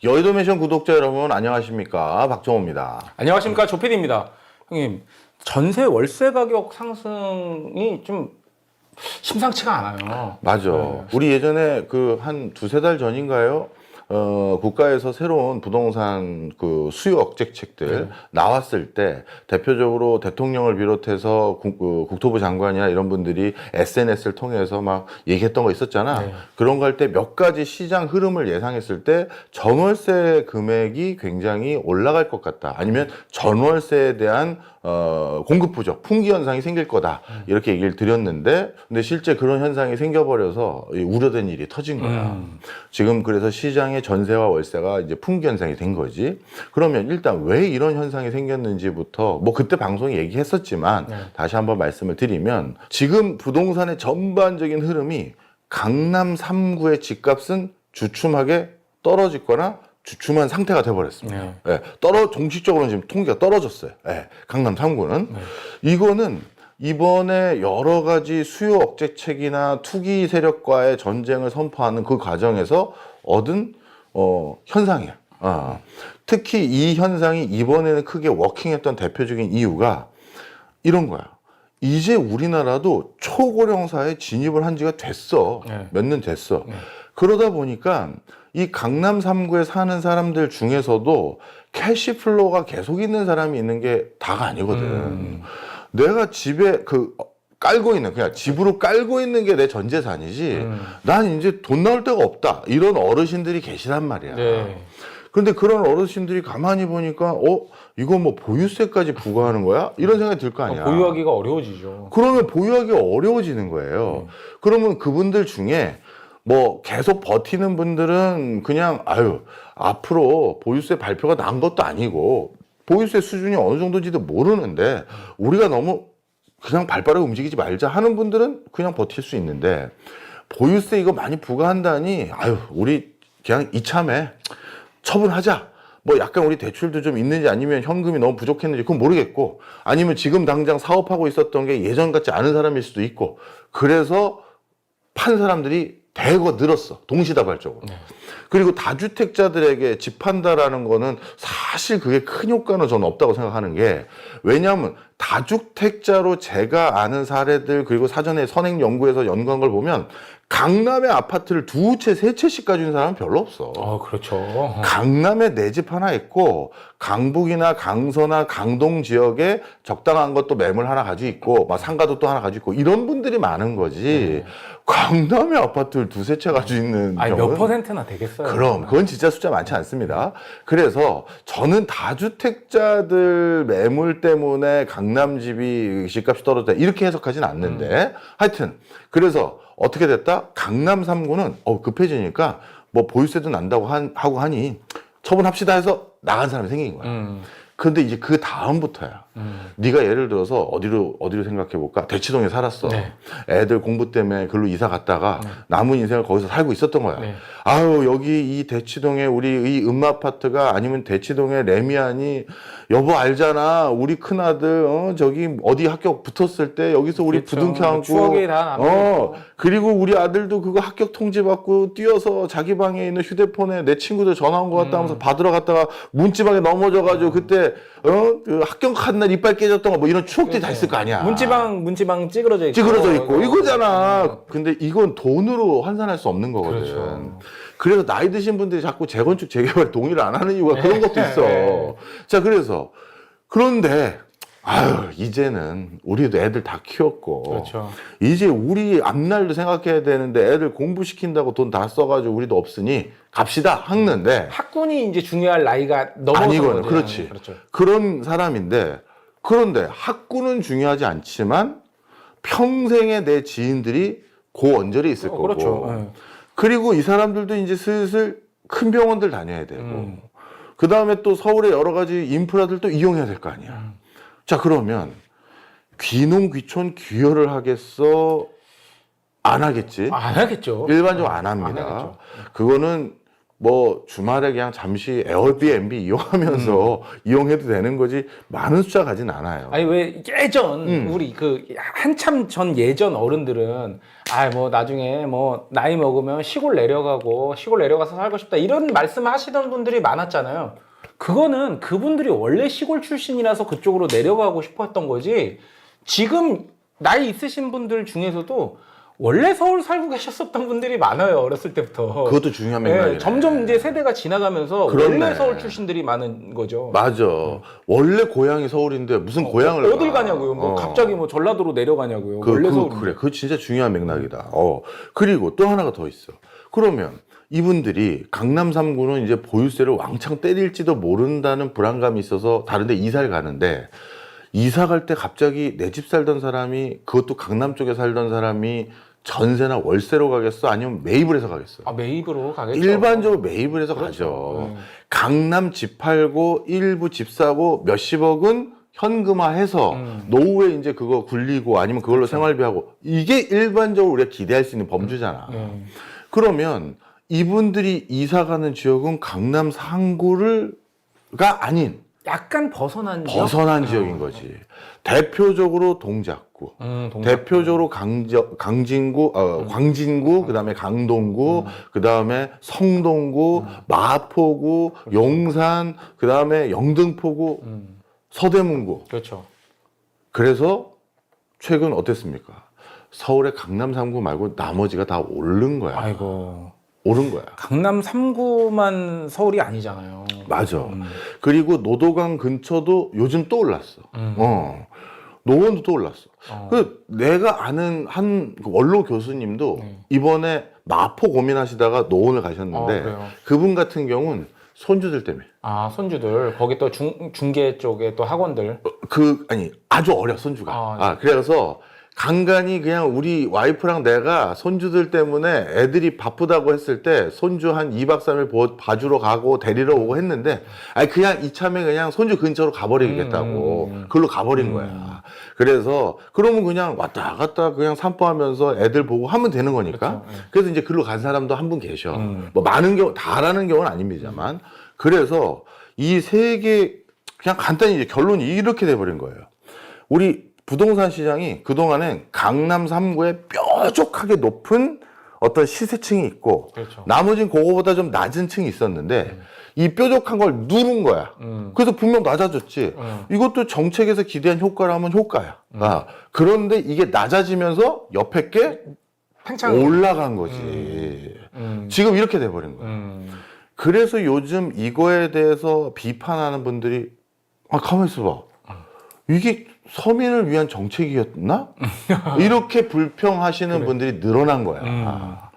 여의도 매션 구독자 여러분 안녕하십니까, 박정호입니다. 안녕하십니까, 조PD입니다. 형님, 전세 월세 가격 상승이 좀 심상치가 않아요. 맞아. 네. 우리 예전에 그 한 두세 달 전인가요? 국가에서 새로운 부동산 그 수요 억제책들 나왔을 때 대표적으로 대통령을 비롯해서 국토부 장관이나 이런 분들이 SNS를 통해서 막 얘기했던 거 있었잖아. 네. 그런 거 할 때 몇 가지 시장 흐름을 예상했을 때 전월세 금액이 굉장히 올라갈 것 같다. 아니면 전월세에 대한 공급 부족, 풍기 현상이 생길 거다. 이렇게 얘기를 드렸는데, 근데 실제 그런 현상이 생겨버려서 우려된 일이 터진 거야. 지금 그래서 시장의 전세와 월세가 이제 풍기 현상이 된 거지. 그러면 일단 왜 이런 현상이 생겼는지부터 뭐 그때 방송에 얘기했었지만 다시 한번 말씀을 드리면, 지금 부동산의 전반적인 흐름이 강남 3구의 집값은 주춤하게 떨어지거나 주춤한 상태가 돼버렸습니다. 예, 종식적으로는 지금 통계가 떨어졌어요. 예, 강남 3구는. 이거는 이번에 여러 가지 수요 억제책이나 투기 세력과의 전쟁을 선포하는 그 과정에서 얻은 현상이야. 특히 이 현상이 이번에는 크게 워킹했던 대표적인 이유가 이런 거야. 이제 우리나라도 초고령사에 진입을 한 지가 됐어. 몇 년 됐어. 그러다 보니까 이 강남 3구에 사는 사람들 중에서도 캐시플로우가 계속 있는 사람이 있는 게 다가 아니거든. 내가 집에 깔고 있는, 그냥 집으로 깔고 있는 게 내 전 재산이지. 난 이제 돈 나올 데가 없다. 이런 어르신들이 계시단 말이야. 네. 근데 그런 어르신들이 가만히 보니까, 이거 뭐 보유세까지 부과하는 거야? 이런 생각이 들 거 아니야. 보유하기가 어려워지죠. 그러면 보유하기가 어려워지는 거예요. 그러면 그분들 중에 뭐 계속 버티는 분들은 그냥 앞으로 보유세 발표가 난 것도 아니고 보유세 수준이 어느 정도인지도 모르는데 우리가 너무 그냥 발빠르게 움직이지 말자 하는 분들은 그냥 버틸 수 있는데, 보유세 이거 많이 부과한다니 우리 그냥 이참에 처분하자. 뭐 약간 우리 대출도 좀 있는지 아니면 현금이 너무 부족했는지 그건 모르겠고, 아니면 지금 당장 사업하고 있었던 게 예전 같지 않은 사람일 수도 있고, 그래서 판 사람들이 대거 늘었어. 동시다발적으로. 그리고 다주택자들에게 집 판다라는 거는 사실 그게 큰 효과는 저는 없다고 생각하는 게, 왜냐하면 다주택자로 제가 아는 사례들, 그리고 사전에 선행연구에서 연구한 걸 보면 강남의 아파트를 2채, 3채씩 가지고 있는 사람은 별로 없어. 그렇죠. 강남에 내 집 하나 있고 강북이나 강서나 강동 지역에 적당한 것도 매물 하나 가지고 있고 막 상가도 또 하나 가지고 있고 이런 분들이 많은 거지. 강남에 아파트를 2-3채 가지고 있는 몇 경우는 퍼센트나 되겠어요. 그럼 그건 진짜 숫자 많지 않습니다. 그래서 저는 다주택자들 매물 때문에 강남 집이 집값이 떨어졌다 이렇게 해석하진 않는데, 하여튼 그래서 어떻게 됐다? 강남 3구는 급해지니까 뭐 보유세도 난다고 하고 하니 처분합시다 해서 나간 사람이 생긴 거야. 근데 이제 그 다음부터야. 네가 예를 들어서 어디로 생각해 볼까? 대치동에 살았어. 애들 공부 때문에 글로 이사 갔다가 남은 인생을 거기서 살고 있었던 거야. 여기 이 대치동에 우리 이 음아파트가, 아니면 대치동에 레미안이, 여보 알잖아. 우리 큰아들 저기 어디 학교 붙었을 때 여기서 우리 부둥켜 안고 추억이 다 남아있고. 그리고 우리 아들도 그거 합격 통지 받고 뛰어서 자기 방에 있는 휴대폰에 내 친구들 전화 온 것 같다 하면서 받으러 갔다가 문지방에 넘어져가지고 그때 그 합격한 날 이빨 깨졌던 거 뭐 이런 추억들이 다 있을 거 아니야. 문지방 찌그러져 있고 이거잖아. 근데 이건 돈으로 환산할 수 없는 거거든. 그렇죠. 그래서 나이 드신 분들이 자꾸 재건축 재개발 동의를 안 하는 이유가 그런 것도 있어. 자, 그래서 그런데 이제는 우리도 애들 다 키웠고, 그렇죠. 이제 우리 앞날도 생각해야 되는데 애들 공부시킨다고 돈 다 써가지고 우리도 없으니 갑시다 하는데, 학군이 이제 중요할 나이가 넘어서 아니거든. 그렇지. 그렇죠. 그런 사람인데, 그런데 학구는 중요하지 않지만 평생에 내 지인들이 고언절이 있을 거고, 그렇죠. 그리고 이 사람들도 이제 슬슬 큰 병원들 다녀야 되고, 그 다음에 또 서울의 여러 가지 인프라들도 이용해야 될 거 아니야. 자, 그러면 귀농 귀촌 귀여를 하겠어? 안 하겠지? 안 하겠죠. 일반적으로 안 합니다. 안 하겠죠. 그거는 뭐 주말에 그냥 잠시 에어비앤비 이용하면서 이용해도 되는 거지 많은 숫자 가진 않아요. 아니 왜 예전 우리 그 한참 전 예전 어른들은 뭐 나중에 뭐 나이 먹으면 시골 내려가서 살고 싶다 이런 말씀하시던 분들이 많았잖아요. 그거는 그분들이 원래 시골 출신이라서 그쪽으로 내려가고 싶었던 거지. 지금 나이 있으신 분들 중에서도 원래 서울 살고 계셨었던 분들이 많아요. 어렸을 때부터. 그것도 중요한 맥락이네. 점점 이제 세대가 지나가면서 그렇네. 원래 서울 출신들이 많은 거죠. 맞아. 원래 고향이 서울인데 무슨 고향을 어딜 가? 가냐고요. 뭐 갑자기 뭐 전라도로 내려가냐고요. 그, 원래 그, 서울. 그래. 그거 진짜 중요한 맥락이다. 그리고 또 하나가 더 있어. 그러면 이분들이 강남 3구는 이제 보유세를 왕창 때릴지도 모른다는 불안감이 있어서 다른 데 이사를 가는데 이사 갈 때 갑자기 내 집 살던 사람이 그것도 강남 쪽에 살던 사람이 전세나 월세로 가겠어? 아니면 매입을 해서 가겠어? 매입으로 가겠죠. 일반적으로 매입을 해서 그렇죠. 가죠. 강남 집 팔고 일부 집 사고 몇십억은 현금화해서 노후에 이제 그거 굴리고 아니면 그걸로 생활비하고 이게 일반적으로 우리가 기대할 수 있는 범주잖아. 그러면 이분들이 이사 가는 지역은 강남 상구가 아닌 약간 벗어난 지역? 벗어난 지역인 거지. 대표적으로 동작구, 대표적으로 광진구, 그다음에 강동구, 그다음에 성동구, 마포구, 용산, 그다음에 영등포구, 서대문구. 그렇죠. 그래서 최근 어땠습니까? 서울의 강남 3구 말고 나머지가 다 오른 거야. 아이고. 오른 거야. 강남 3구만 서울이 아니잖아요. 맞아. 그리고 노도강 근처도 요즘 또 올랐어. 노원도 또 올랐어. 그 내가 아는 한 원로 교수님도 이번에 마포 고민하시다가 노원을 가셨는데 그래요? 그분 같은 경우는 손주들 때문에. 손주들. 거기 또 중계 쪽에 또 학원들. 아니, 아주 어려, 손주가. 그래서 간간히 그냥 우리 와이프랑 내가 손주들 때문에 애들이 바쁘다고 했을 때 손주 한 2박 3일 봐주러 가고 데리러 오고 했는데 그냥 이참에 그냥 손주 근처로 가버리겠다고 그걸로 가버린 거야. 그래서 그러면 그냥 왔다 갔다 그냥 산보하면서 애들 보고 하면 되는 거니까. 그렇죠. 그래서 이제 글로 간 사람도 한 분 계셔. 뭐 많은 경우 다라는 경우는 아닙니다만. 그래서 이 세 개 그냥 간단히 이제 결론이 이렇게 돼버린 거예요. 우리 부동산 시장이 그동안엔 강남 3구에 뾰족하게 높은 어떤 시세층이 있고 그렇죠. 나머지는 그거보다 좀 낮은 층이 있었는데 이 뾰족한 걸 누른 거야. 그래서 분명 낮아졌지. 이것도 정책에서 기대한 효과라면 효과야. 그런데 이게 낮아지면서 옆에 게 올라간 거지. 지금 이렇게 돼버린 거야. 그래서 요즘 이거에 대해서 비판하는 분들이 가만히 있어봐. 이게 서민을 위한 정책이었나? 이렇게 불평하시는 분들이 늘어난 거야.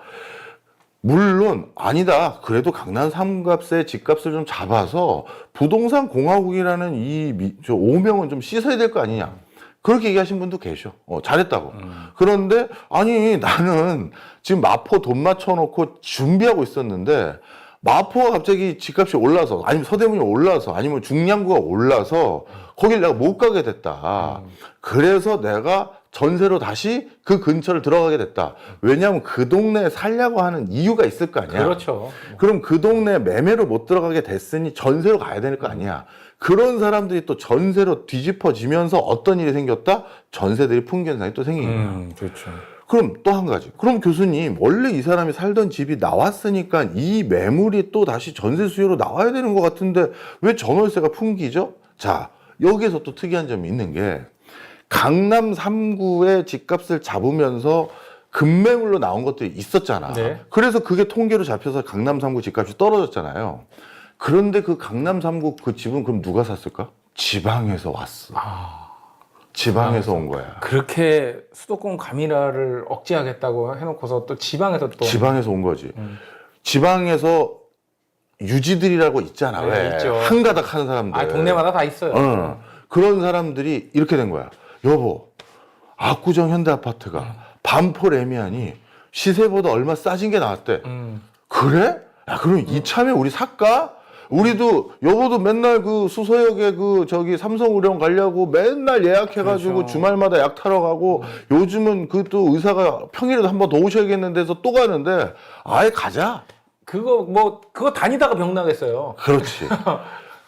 물론 아니다. 그래도 강남 3값의 집값을 좀 잡아서 부동산 공화국이라는 이 오명은 좀 씻어야 될 거 아니냐. 그렇게 얘기하신 분도 계셔. 잘했다고. 그런데 아니 나는 지금 마포 돈 맞춰놓고 준비하고 있었는데 마포가 갑자기 집값이 올라서 아니면 서대문이 올라서 아니면 중량구가 올라서 거길 내가 못 가게 됐다. 그래서 내가 전세로 다시 그 근처를 들어가게 됐다. 왜냐하면 그 동네에 살려고 하는 이유가 있을 거 아니야. 그렇죠. 그럼 그 동네에 매매로 못 들어가게 됐으니 전세로 가야 되는 거 아니야. 그런 사람들이 또 전세로 뒤집어지면서 어떤 일이 생겼다? 전세들이 풍기현상이 또 생긴 거야. 그렇죠. 그럼 또 한 가지. 그럼 교수님, 원래 이 사람이 살던 집이 나왔으니까 이 매물이 또 다시 전세 수요로 나와야 되는 것 같은데 왜 전월세가 풍기죠? 자, 여기에서 또 특이한 점이 있는 게 강남 3구의 집값을 잡으면서 급매물로 나온 것들이 있었잖아. 네. 그래서 그게 통계로 잡혀서 강남 3구 집값이 떨어졌잖아요. 그런데 그 강남 3구 그 집은 그럼 누가 샀을까? 지방에서 왔어. 지방에서 온 거야. 그렇게 수도권 과밀화를 억제하겠다고 해놓고서 또 지방에서 또 지방에서 온 거지. 지방에서 유지들이라고 있잖아. 네, 왜? 있죠. 한가닥 하는 사람들. 동네마다 다 있어요. 그런 사람들이 이렇게 된 거야. 여보, 압구정 현대아파트가 반포 레미안이 시세보다 얼마 싸진 게 나왔대. 그래? 야, 그럼 이참에 우리 살까? 우리도 여보도 맨날 그 수서역에 그 저기 삼성의료원 가려고 맨날 예약해가지고 그렇죠. 주말마다 약 타러 가고 요즘은 그 또 의사가 평일에도 한 번 더 오셔야겠는 데서 또 가는데 아예 가자. 그거 다니다가 병 나겠어요. 그렇지.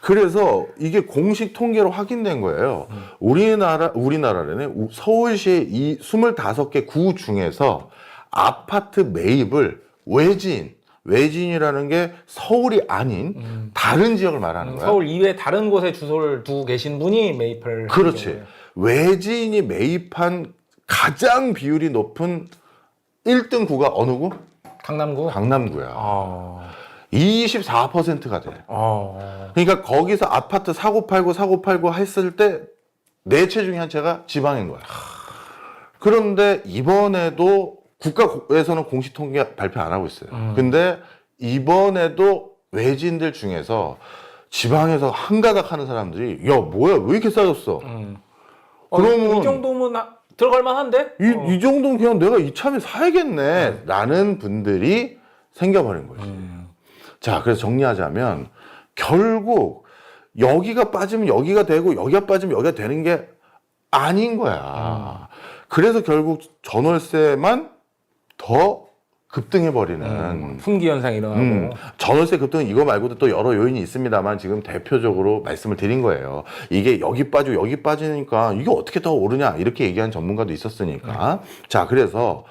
그래서 이게 공식 통계로 확인된 거예요. 우리나라는 서울시의 이 25개 구 중에서 아파트 매입을 외지인이라는 게 서울이 아닌 다른 지역을 말하는 거야. 서울 이외 다른 곳에 주소를 두고 계신 분이 매입을 그렇지. 하는 외지인이 매입한 가장 비율이 높은 1등 구가 어느 구? 강남구. 강남구야. 아. 24%가 돼. 그러니까 거기서 아파트 사고 팔고 했을 때 네 채 중에 한 채가 지방인 거야. 그런데 이번에도 국가에서는 공식 통계 발표 안 하고 있어요. 근데 이번에도 외지인들 중에서 지방에서 한가닥 하는 사람들이 야 뭐야 왜 이렇게 싸졌어? 그러면 이 정도면 들어갈 만한데? 이 정도면 그냥 내가 이참에 사야겠네 라는 분들이 생겨버린 거지. 자, 그래서 정리하자면 결국 여기가 빠지면 여기가 되고 여기가 빠지면 여기가 되는 게 아닌 거야. 그래서 결국 전월세만 더 급등해버리는 품귀 현상이 일어나고. 전월세 급등은 이거 말고도 또 여러 요인이 있습니다만 지금 대표적으로 말씀을 드린 거예요. 이게 여기 빠지고 여기 빠지니까 이게 어떻게 더 오르냐 이렇게 얘기한 전문가도 있었으니까. 자, 그래서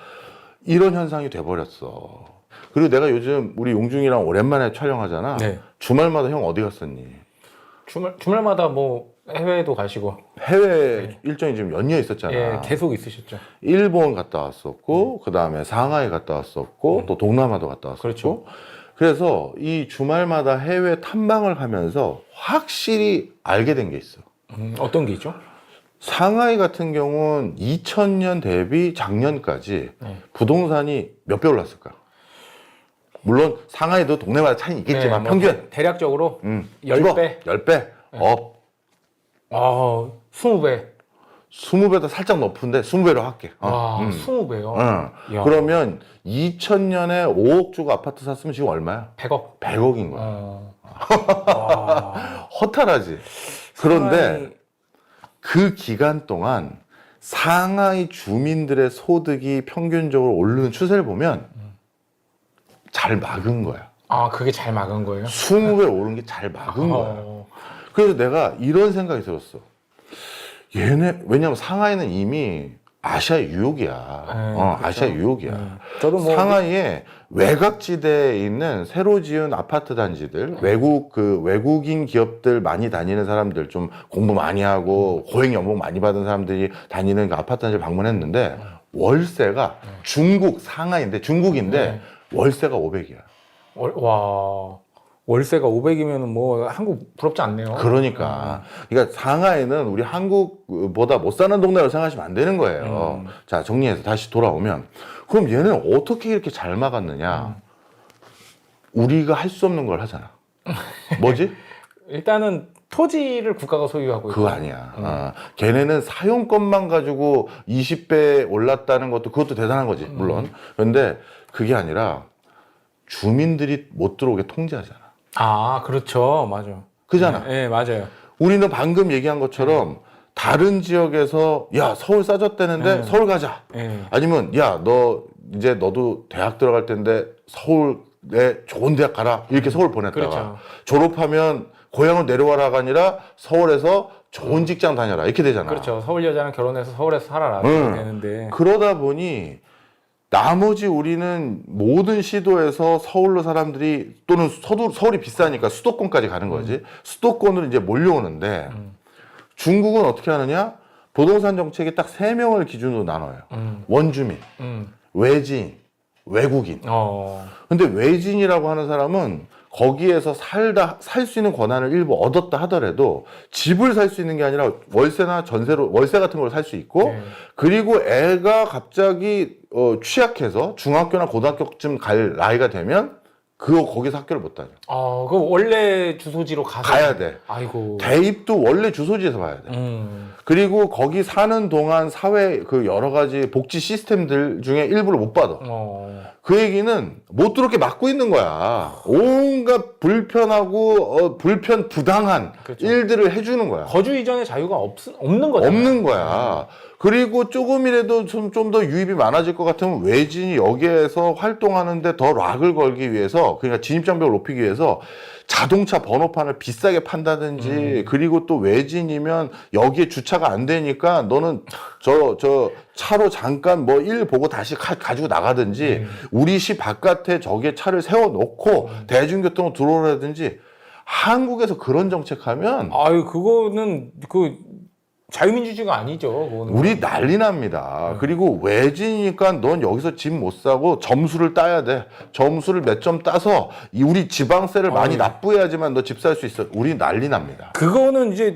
이런 현상이 돼버렸어. 그리고 내가 요즘 우리 용중이랑 오랜만에 촬영하잖아. 네. 주말마다 형 어디 갔었니? 주말마다 뭐 해외도 가시고. 해외 일정이 지금 연이어 있었잖아. 예, 계속 있으셨죠. 일본 갔다 왔었고, 그 다음에 상하이 갔다 왔었고, 또 동남아도 갔다 왔었고. 그렇죠. 그래서 이 주말마다 해외 탐방을 하면서 확실히 알게 된 게 있어. 어떤 게 있죠? 상하이 같은 경우는 2000년 대비 작년까지 네. 부동산이 몇 배 올랐을까? 물론 상하이도 동네마다 차이는 있겠지만 뭐 평균 대략적으로 10배? 10배 업 20배. 20배도 살짝 높은데 20배로 할게. 와, 20배요. 응. 그러면 2000년에 5억 주고 아파트 샀으면 지금 얼마야? 100억. 100억인 거야. 와. 허탈하지. 그런데 상하이- 그 기간 동안 상하이 주민들의 소득이 평균적으로 오르는 추세를 보면 잘 막은 거야. 그게 잘 막은 거예요? 20배 오른 게 잘 막은 거야. 어. 그래서 내가 이런 생각이 들었어. 왜냐면 상하이는 이미 아시아의 유혹이야. 그렇죠. 아시아 유혹이야. 저도 뭐 상하이에 외곽지대에 있는 새로 지은 아파트 단지들, 외국인 기업들 많이 다니는 사람들, 좀 공부 많이 하고 고액 연봉 많이 받은 사람들이 다니는 그 아파트 단지를 방문했는데 월세가 상하이인데 중국인데 월세가 500이야. 와. 월세가 500이면 뭐 한국 부럽지 않네요. 그러니까 상하이는 우리 한국보다 못 사는 동네라고 생각하시면 안 되는 거예요. 자, 정리해서 다시 돌아오면 그럼 얘는 어떻게 이렇게 잘 막았느냐? 우리가 할 수 없는 걸 하잖아. 뭐지? 일단은 토지를 국가가 소유하고 있고. 그거 아니야. 걔네는 사용권만 가지고 20배 올랐다는 그것도 대단한 거지, 물론. 그런데 그게 아니라 주민들이 못 들어오게 통제하잖아. 그렇죠. 맞아. 그잖아. 네, 맞아요. 우리는 방금 얘기한 것처럼 다른 지역에서 야 서울 싸졌다는데 서울 가자. 아니면 야 너도 대학 들어갈 텐데 서울에 좋은 대학 가라 이렇게 서울 보냈다가 그렇죠. 졸업하면 고향으로 내려와라가 아니라 서울에서 좋은 직장 다녀라 이렇게 되잖아. 그렇죠. 서울 여자는 결혼해서 서울에서 살아라 이렇게 되는데. 그러다 보니 나머지 우리는 모든 시도에서 서울로 사람들이 또는 서울이 비싸니까 수도권까지 가는 거지. 수도권으로 이제 몰려오는데 중국은 어떻게 하느냐? 부동산 정책이 딱 3명을 기준으로 나눠요. 원주민, 외지인, 외국인. 근데 외지인이라고 하는 사람은 거기에서 살 수 있는 권한을 일부 얻었다 하더라도 집을 살 수 있는 게 아니라 월세나 전세로 월세 같은 걸 살 수 있고 그리고 애가 갑자기 취약해서 중학교나 고등학교쯤 갈 나이가 되면 거기서 학교를 못 다녀. 그 원래 주소지로 가야 돼. 아이고. 대입도 원래 주소지에서 봐야 돼. 그리고 거기 사는 동안 사회 여러 가지 복지 시스템들 중에 일부를 못 받아. 그 얘기는 못 들었게 막고 있는 거야. 온갖 불편하고 불편 부당한 그렇죠. 일들을 해주는 거야. 거주 이전의 자유가 없는 거잖아요. 없는 거야. 그리고 조금이라도 좀 더 유입이 많아질 것 같으면 외진이 여기에서 활동하는데 더 락을 걸기 위해서, 그러니까 진입장벽을 높이기 위해서 자동차 번호판을 비싸게 판다든지, 그리고 또 외진이면 여기에 주차가 안 되니까 너는 저 차로 잠깐 뭐 일 보고 다시 가지고 나가든지, 우리 시 바깥에 저기에 차를 세워놓고 대중교통으로 들어오라든지. 한국에서 그런 정책하면 아유, 그거는 자유민주주의가 아니죠. 그거는. 우리 난리 납니다. 그리고 외진이니까 넌 여기서 집 못 사고 점수를 따야 돼. 점수를 몇 점 따서 우리 지방세를 많이 납부해야지만 너 집 살 수 있어. 우리 난리 납니다. 그거는 이제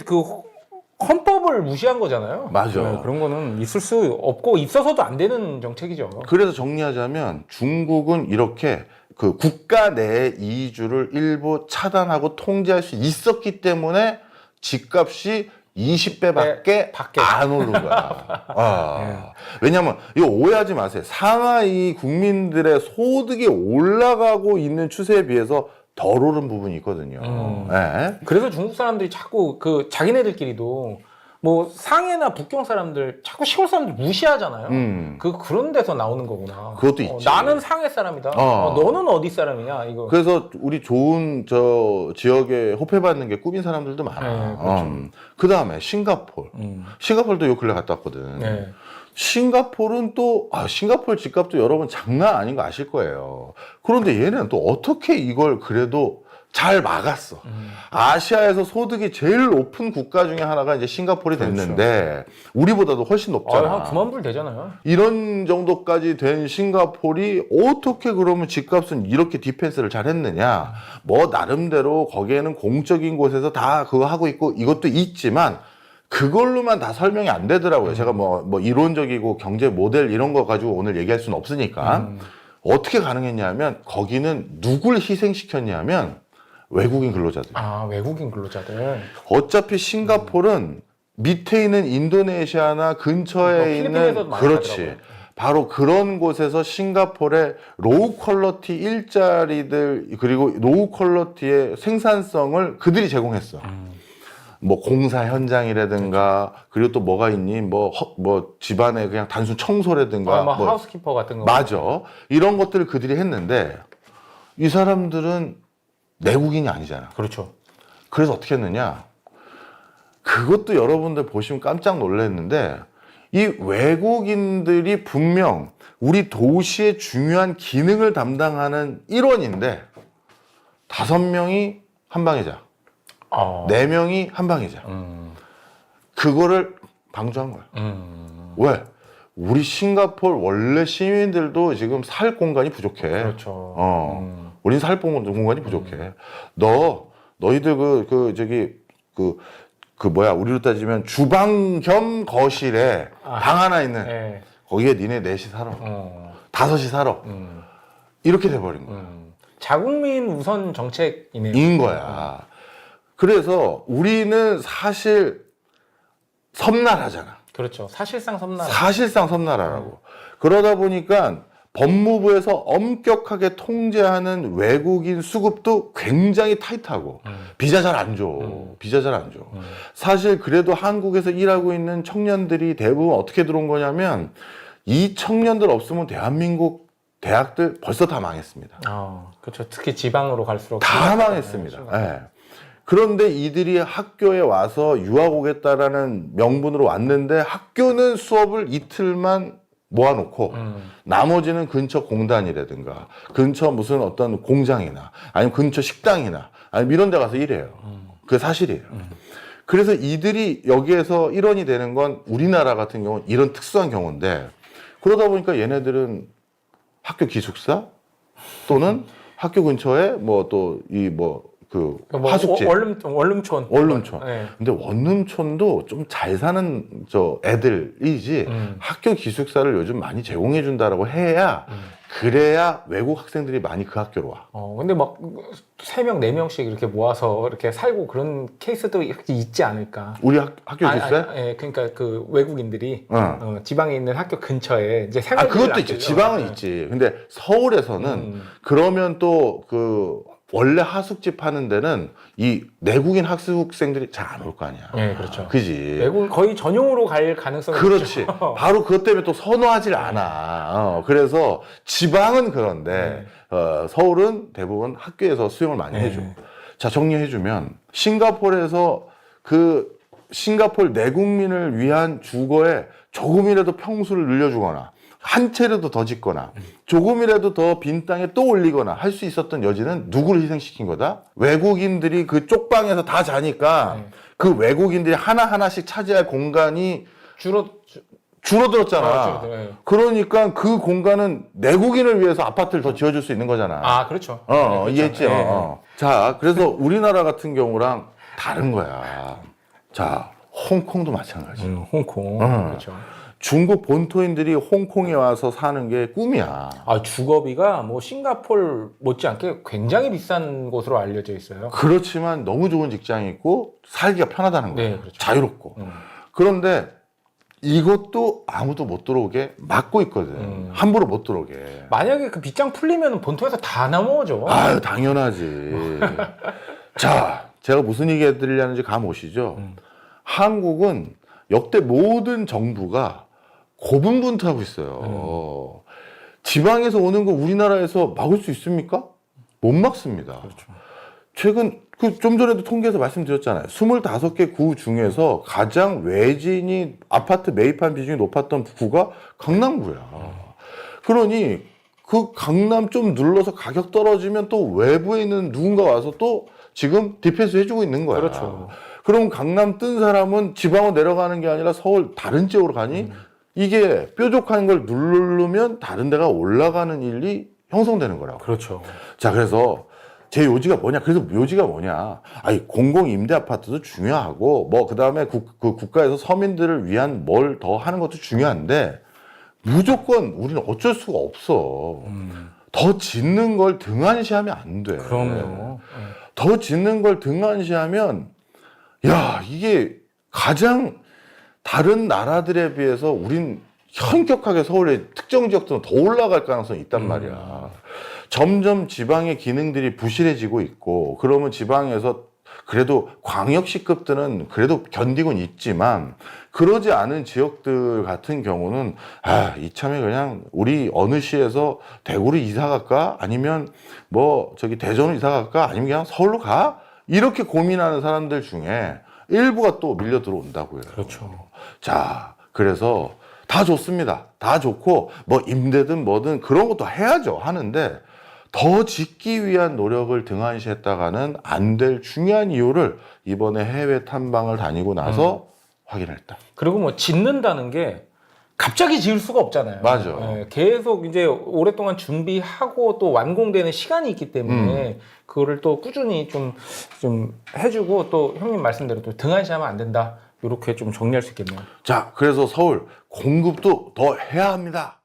헌법을 무시한 거잖아요. 맞아. 네, 그런 거는 있을 수 없고 있어서도 안 되는 정책이죠. 그래서 정리하자면 중국은 이렇게 그 국가 내의 이주를 일부 차단하고 통제할 수 있었기 때문에 집값이 20배밖에 밖에. 안 오른 거야. 왜냐면 이거 오해하지 마세요. 상하이 국민들의 소득이 올라가고 있는 추세에 비해서 덜 오른 부분이 있거든요. 네. 그래서 중국 사람들이 자꾸 자기네들끼리도 뭐 상해나 북경 사람들 자꾸 시골 사람들 무시하잖아요. 그런 데서 나오는 거구나. 그것도 있지. 나는 상해 사람이다. 너는 어디 사람이냐 이거. 그래서 우리 좋은 지역에 호패받는 게 꿈인 사람들도 많아. 네, 그렇죠. 그 다음에 싱가폴. 싱가폴도 요 근래 갔다 왔거든. 네. 싱가폴은 또 싱가폴 집값도 여러분 장난 아닌 거 아실 거예요. 그런데 얘는 또 어떻게 이걸 그래도 잘 막았어. 아시아에서 소득이 제일 높은 국가 중에 하나가 이제 싱가폴이 됐는데, 우리보다도 훨씬 높잖아. 한 9만 불 되잖아요. 이런 정도까지 된 싱가폴이 어떻게 그러면 집값은 이렇게 디펜스를 잘 했느냐. 뭐 나름대로 거기에는 공적인 곳에서 다 그거 하고 있고 이것도 있지만 그걸로만 다 설명이 안 되더라고요. 제가 뭐 이론적이고 경제 모델 이런 거 가지고 오늘 얘기할 수는 없으니까. 어떻게 가능했냐면 거기는 누굴 희생시켰냐면 외국인 근로자들. 외국인 근로자들. 어차피 싱가폴은 밑에 있는 인도네시아나 근처에 있는, 필리핀에서도 많이 그렇지. 가더라고요. 바로 그런 곳에서 싱가폴의 로우 퀄러티 일자리들, 그리고 로우 퀄러티의 생산성을 그들이 제공했어. 뭐 공사 현장이라든가, 그리고 또 뭐가 있니? 뭐 집안에 그냥 단순 청소라든가. 뭐 하우스키퍼 같은 거. 맞아. 이런 것들을 그들이 했는데 이 사람들은 내국인이 아니잖아. 그렇죠. 그래서 어떻게 했느냐? 그것도 여러분들 보시면 깜짝 놀랐는데, 이 외국인들이 분명 우리 도시의 중요한 기능을 담당하는 일원인데 5명이 한방이자, 4명이 한방이자. 그거를 방조한 거야. 왜? 우리 싱가폴 원래 시민들도 지금 살 공간이 부족해. 그렇죠. 우린 살 공간이 부족해. 너희들 우리로 따지면 주방 겸 거실에 방 하나 있는, 네. 거기에 니네 넷이 살아. 5이 살아. 이렇게 돼버린 거야. 자국민 우선 정책이네요. 인 거야. 그래서 우리는 사실 섬나라잖아. 그렇죠. 사실상 섬나라. 사실상 섬나라라고. 그러다 보니까 법무부에서 엄격하게 통제하는 외국인 수급도 굉장히 타이트하고, 비자 잘 안 줘. 비자 잘 안 줘. 사실 그래도 한국에서 일하고 있는 청년들이 대부분 어떻게 들어온 거냐면, 이 청년들 없으면 대한민국 대학들 벌써 다 망했습니다. 그렇죠. 특히 지방으로 갈수록 다 망했습니다. 네. 그런데 이들이 학교에 와서 유학 오겠다라는 명분으로 왔는데, 학교는 수업을 이틀만 모아놓고 나머지는 근처 공단이라든가 근처 무슨 어떤 공장이나 아니면 근처 식당이나 아니면 이런 데 가서 일해요. 그게 사실이에요. 그래서 이들이 여기에서 일원이 되는 건 우리나라 같은 경우는 이런 특수한 경우인데, 그러다 보니까 얘네들은 학교 기숙사 또는 학교 근처에 하숙집, 원룸촌. 네. 근데 원룸촌도 좀 잘 사는 애들이지 학교 기숙사를 요즘 많이 제공해 준다라고 해야 그래야 외국 학생들이 많이 그 학교로 와. 근데 막 3명, 4명씩 이렇게 모아서 이렇게 살고 그런 케이스도 이렇게 있지 않을까. 우리 학교에 있어요? 예, 그러니까 그 외국인들이 응. 지방에 있는 학교 근처에 이제 아, 생활비를 그것도 있지. 아끼려고. 지방은 예. 있지. 근데 서울에서는 그러면 또 그 원래 하숙집 하는 데는 이 내국인 학생들이 잘 안 올 거 아니야. 예, 그렇죠. 그지. 외국 거의 전용으로 갈 가능성이 그렇지. 있죠. 바로 그것 때문에 또 선호하질 않아. 그래서 지방은 그런데 서울은 대부분 학교에서 수용을 많이 해줘. 자, 정리해주면 싱가포르에서 그 싱가포르 내국민을 위한 주거에 조금이라도 평수를 늘려주거나 한 채라도 더 짓거나 조금이라도 더 빈 땅에 또 올리거나 할 수 있었던 여지는 누구를 희생시킨 거다? 외국인들이 그 쪽방에서 다 자니까 그 외국인들이 하나하나씩 차지할 공간이 줄어들었잖아. 네. 그러니까 그 공간은 내국인을 위해서 아파트를 더 지어줄 수 있는 거잖아. 아, 그렇죠. 네, 그렇죠. 이해했지? 예. 자, 그래서 우리나라 같은 경우랑 다른 거야. 자, 홍콩도 마찬가지. 홍콩. 응. 그렇죠. 중국 본토인들이 홍콩에 와서 사는 게 꿈이야. 아, 주거비가 뭐 싱가포르 못지않게 굉장히 비싼 곳으로 알려져 있어요. 그렇지만 너무 좋은 직장이 있고 살기가 편하다는 거야. 네, 그렇죠. 자유롭고. 그런데 이것도 아무도 못 들어오게 막고 있거든. 함부로 못 들어오게. 만약에 그 빗장 풀리면 본토에서 다 넘어오죠. 아유, 당연하지. 자, 제가 무슨 얘기 해드리려는지 감 오시죠? 한국은 역대 모든 정부가 고분분투하고 있어요. 지방에서 오는 거 우리나라에서 막을 수 있습니까? 못 막습니다. 그렇죠. 최근 좀 전에도 통계에서 말씀드렸잖아요. 25개 구 중에서 가장 외진이 아파트 매입한 비중이 높았던 구가 강남구야. 그러니 그 강남 좀 눌러서 가격 떨어지면 또 외부에 있는 누군가 와서 또 지금 디펜스 해주고 있는 거야. 그렇죠. 그럼 강남 뜬 사람은 지방으로 내려가는 게 아니라 서울 다른 지역으로 가니 이게 뾰족한 걸 누르면 다른 데가 올라가는 일이 형성되는 거라고. 그렇죠. 자, 그래서 제 요지가 뭐냐? 그래서 요지가 뭐냐? 아니, 공공 임대 아파트도 중요하고, 뭐, 그 다음에 국가에서 서민들을 위한 뭘 더 하는 것도 중요한데, 무조건 우리는 어쩔 수가 없어. 더 짓는 걸 등한시하면 안 돼. 그럼요. 더 짓는 걸 등한시하면, 야, 이게 가장 다른 나라들에 비해서 우린 현격하게 서울의 특정 지역들은 더 올라갈 가능성이 있단 말이야. 점점 지방의 기능들이 부실해지고 있고, 그러면 지방에서 그래도 광역시급들은 그래도 견디곤 있지만, 그러지 않은 지역들 같은 경우는, 이참에 그냥 우리 어느 시에서 대구로 이사 갈까? 아니면 뭐, 대전으로 이사 갈까? 아니면 그냥 서울로 가? 이렇게 고민하는 사람들 중에 일부가 또 밀려 들어온다고요. 그렇죠. 자, 그래서 다 좋습니다. 다 좋고, 뭐 임대든 뭐든 그런 것도 해야죠. 하는데, 더 짓기 위한 노력을 등한시했다가는 안 될 중요한 이유를 이번에 해외 탐방을 다니고 나서 확인했다. 그리고 뭐 짓는다는 게 갑자기 지을 수가 없잖아요. 맞아. 예, 계속 이제 오랫동안 준비하고 또 완공되는 시간이 있기 때문에 그거를 또 꾸준히 좀 해주고 또 형님 말씀대로 또 등한시하면 안 된다. 이렇게 좀 정리할 수 있겠네요. 자, 그래서 서울 공급도 더 해야 합니다.